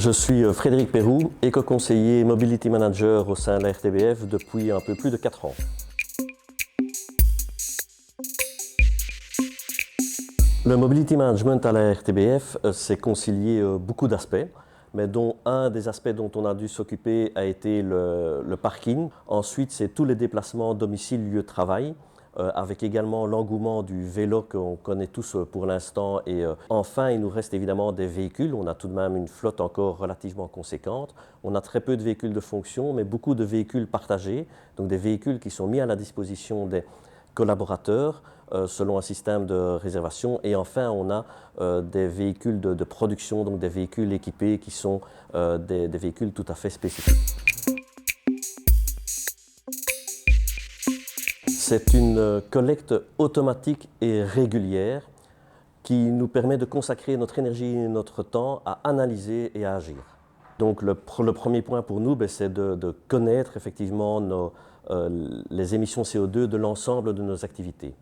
Je suis Frédéric Pérou, éco-conseiller Mobility Manager au sein de la RTBF depuis un peu plus de 4 ans. Le Mobility Management à la RTBF, c'est concilier beaucoup d'aspects, mais dont un des aspects dont on a dû s'occuper a été le parking. Ensuite, c'est tous les déplacements domicile-lieu de travail, avec également l'engouement du vélo qu'on connaît tous pour l'instant. Et enfin, il nous reste évidemment des véhicules. On a tout de même une flotte encore relativement conséquente. On a très peu de véhicules de fonction, mais beaucoup de véhicules partagés, donc des véhicules qui sont mis à la disposition des collaborateurs selon un système de réservation. Et enfin, on a des véhicules de production, donc des véhicules équipés qui sont des véhicules tout à fait spécifiques. C'est une collecte automatique et régulière qui nous permet de consacrer notre énergie et notre temps à analyser et à agir. Donc le premier point pour nous, c'est de connaître effectivement les émissions CO2 de l'ensemble de nos activités.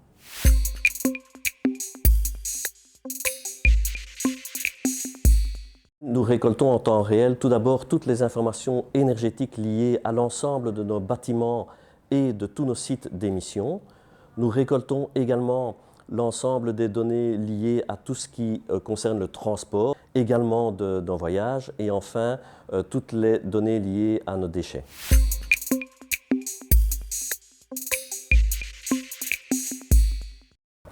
Nous récoltons en temps réel tout d'abord toutes les informations énergétiques liées à l'ensemble de nos bâtiments et de tous nos sites d'émission. Nous récoltons également l'ensemble des données liées à tout ce qui concerne le transport, également d'un voyage, et enfin toutes les données liées à nos déchets.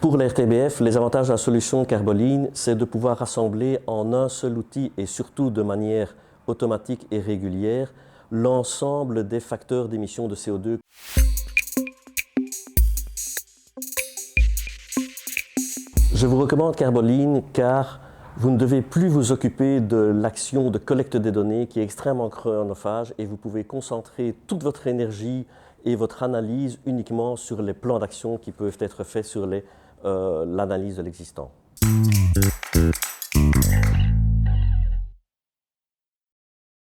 Pour la RTBF, les avantages de la solution Carboline, c'est de pouvoir rassembler en un seul outil et surtout de manière automatique et régulière l'ensemble des facteurs d'émission de CO2. Je vous recommande Carboline car vous ne devez plus vous occuper de l'action de collecte des données qui est extrêmement chronophage et vous pouvez concentrer toute votre énergie et votre analyse uniquement sur les plans d'action qui peuvent être faits sur l'analyse de l'existant.